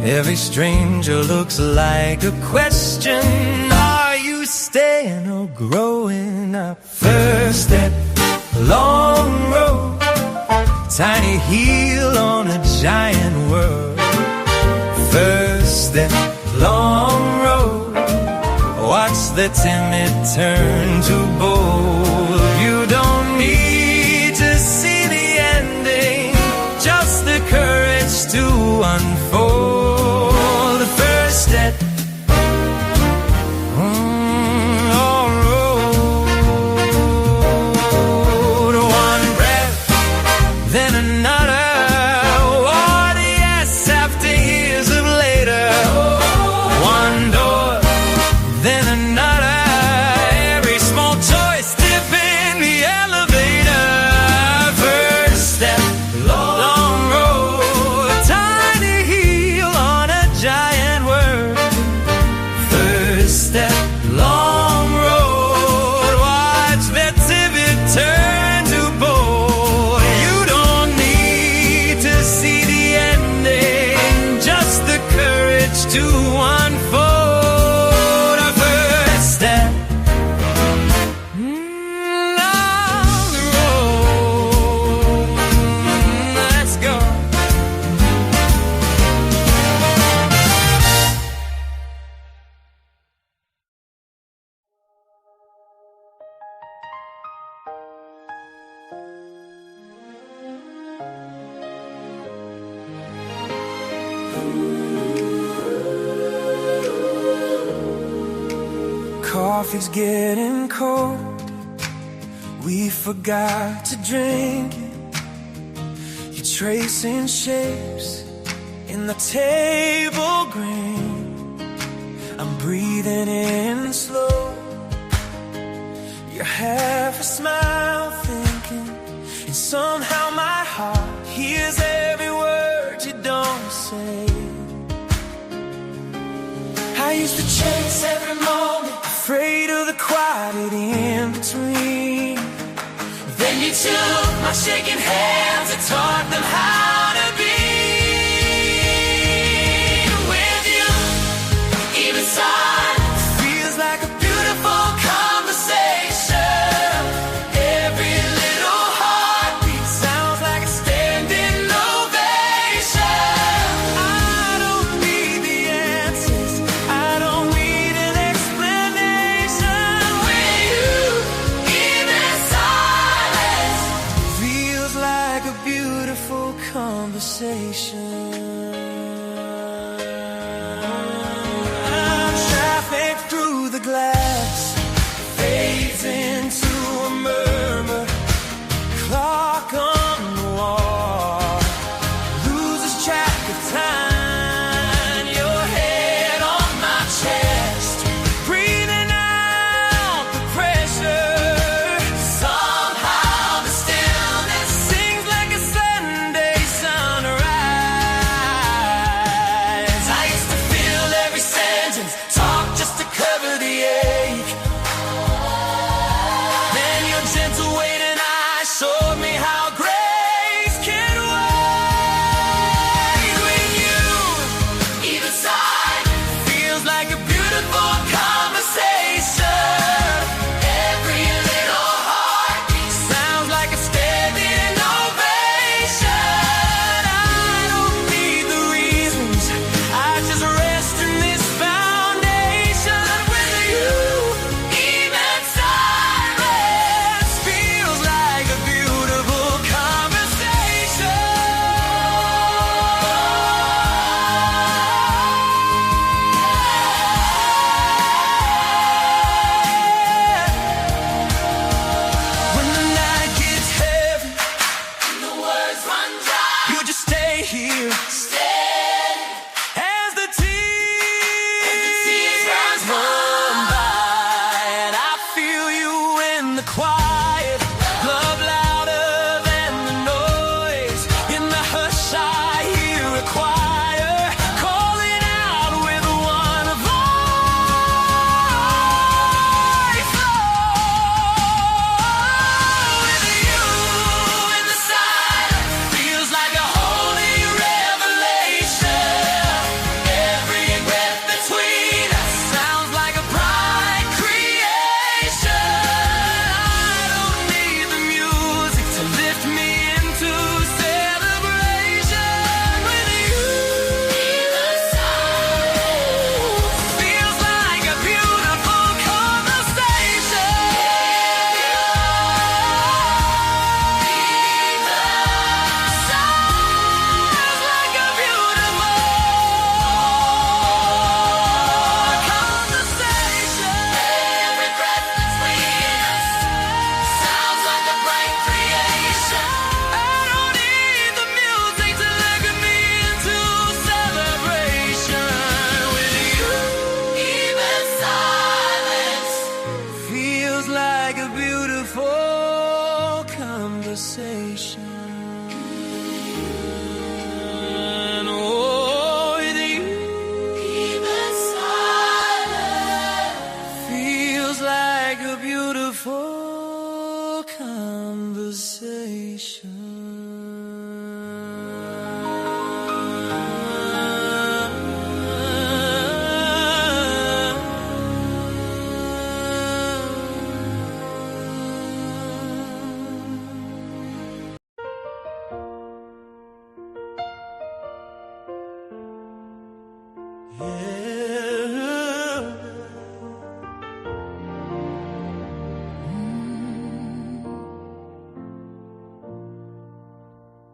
Every stranger looks like a question, are you staying or growing up? First step, long road, tiny heel on a giant world. First step, long road, watch the timid turn to bold. You don't need to see the ending, just the courage to unfold. The first step, long road. One breath, then another. What yes after years of later. One door, then another. Every small choice dip in the elevator. First step, long road, tiny heel on a giant word. First step, long road, watch the timid turn to bold. You don't need to see the ending, just the courage to unfold. Our first step, long road. Let's go. Coffee's getting cold, we forgot to drink it. You're tracing shapes in the table green. I'm breathing in slow, you're half a smile thinking, and somehow my heart hears every word you don't say. I used to chase every moment, afraid of the quiet in between. Then you took my shaking hands and taught them how to be with you. Even silence feels like a beautiful conversation. Every little heartbeat sounds like a standing ovation. I don't need the answers, I don't need an explanation. With you, even silence feels like a beautiful conversation.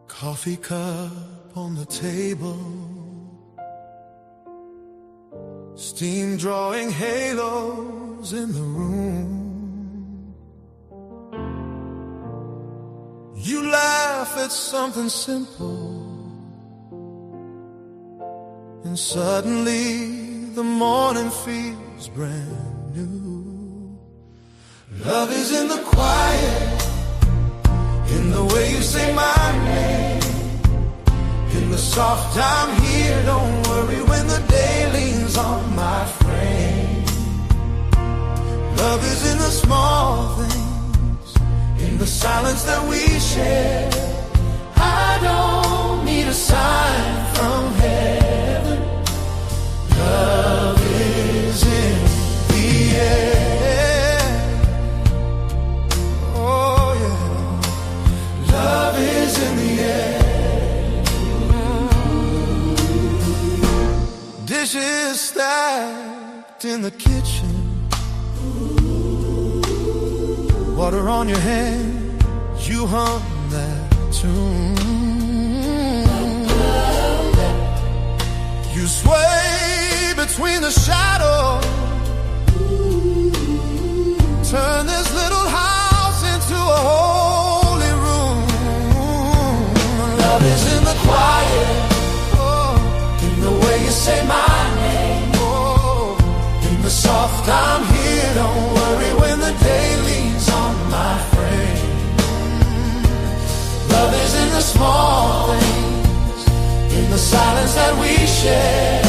Coffee cup on the table, steam drawing halos in the room. You laugh at something simple, and suddenly the morning feels brand new. Love is in the quiet, in the way you say my name, in the soft I'm here, don't worry when the day leans on my frame. Love is in the small things, in the silence that we share. I don't need a sign from heaven. Love is in the air. Oh yeah, love is in the air. Dishes stacked in the kitchen, water on your hand, you hum that tune. You sway between the shadows, turn this little house into a holy room. Love is in the quiet, in the way you say my name, in the soft I'm here, don't worry when the day leans on my frame. Love is in the small things, in the silence that we share.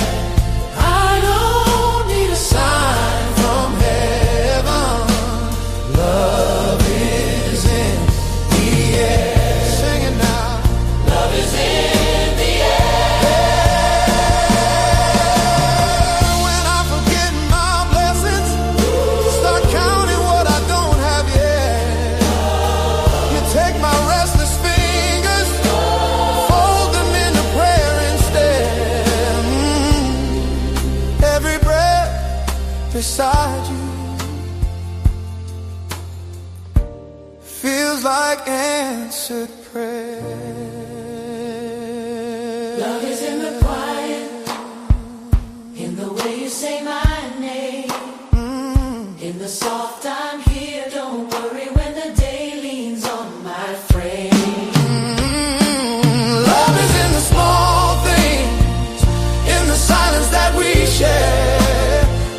I don't need a sign from heaven. Love is in the air. Sing it now. Love is in the air. When I forget my blessings, start counting what I don't have yet. You take my restless fingers, fold them into prayer instead. Every breath beside you feels like answered prayer. Love is in the quiet, in the way you say my name, in the soft I'm here, don't worry when the day leans on my frame. Love is in the small things, in the silence that we share.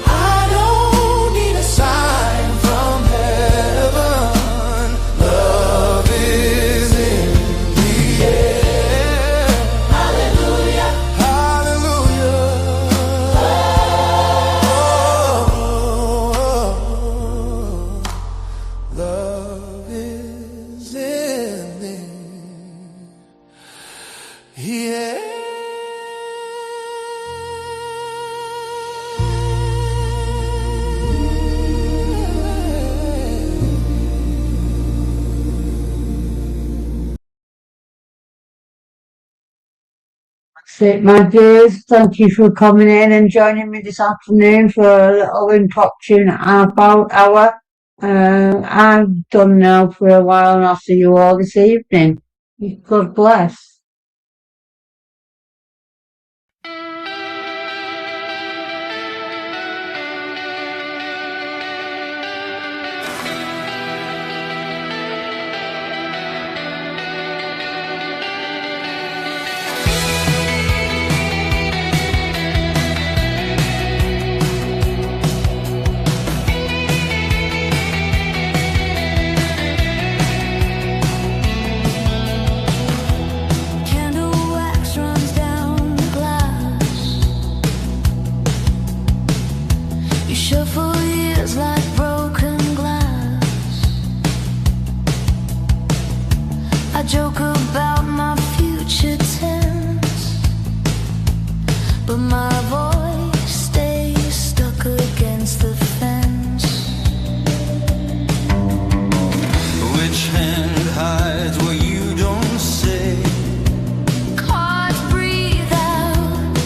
I don't need a sign from heaven. Love is in the air. Hallelujah. Hallelujah. Love is in the air. That's it, my dears. Thank you for coming in and joining me this afternoon for a little impromptu about hour. I'm done now for a while and I'll see you all this evening. God bless. Candle wax runs down the glass. You shuffle years like broken glass. I joke about my future tense, but my voice stays stuck against the fence. Which hand hides what you don't say? Cards breathe out.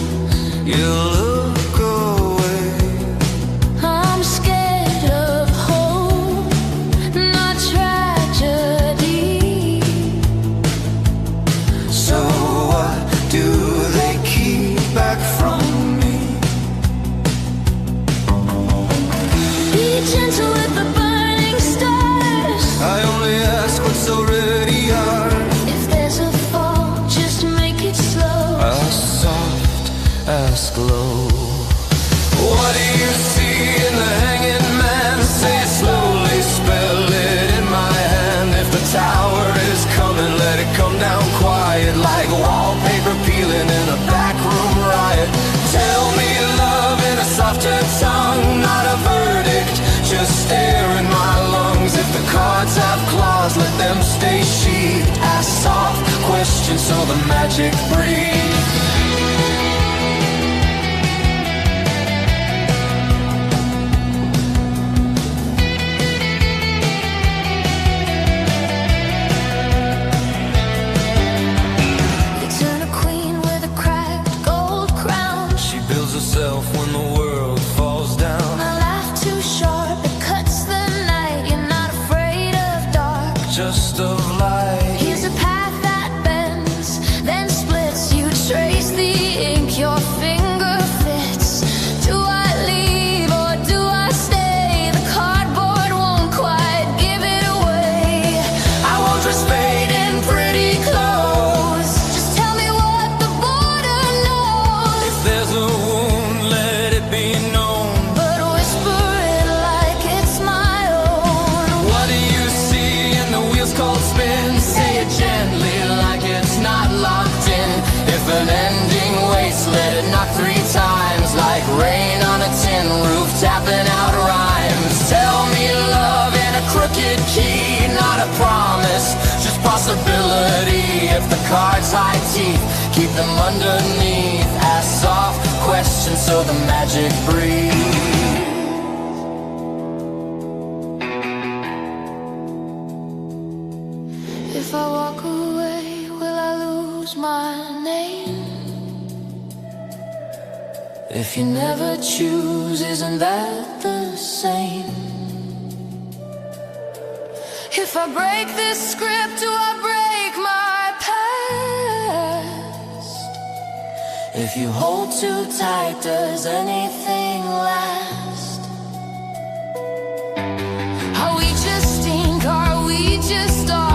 You look back from me. Be gentle with the burning stars. I only ask what's already ours. If there's a fall, just make it slow. As soft as glow. What do you see in the hanging man? Say it slowly, spell it in my hand. If the tower is coming, let it come down quiet, like wallpaper peeling in a backroom riot. Tell me love in a softer tongue, not a verdict, just air in my lungs. If the cards have claws, let them stay sheathed. Ask soft questions so the magic breathes. When the world falls down, a laugh too sharp, it cuts the night. You're not afraid of dark, just of light. here's a path that bends, then splits. You trace the ink, your finger fits. Do I leave or do I stay? The cardboard won't quite give it away. I won't dress fade in pretty clothes. Just tell me what the border knows. If there's a wound, let it be known, But whisper it like it's my own. what do you see in the wheels called spin? Say it gently like it's not locked in. If an ending waits, let it knock 3 times, like rain on a tin roof, tapping out rhymes. Tell me love in a crooked key, not a promise, just possibility. If the cards hide teeth, keep them underneath. Ask soft questions so the magic breathes. If I walk away, will I lose my name? If you never choose, isn't that the same? If I break this script, do I break my past? If you hold too tight, does anything last? Are we just ink? Are we just stars?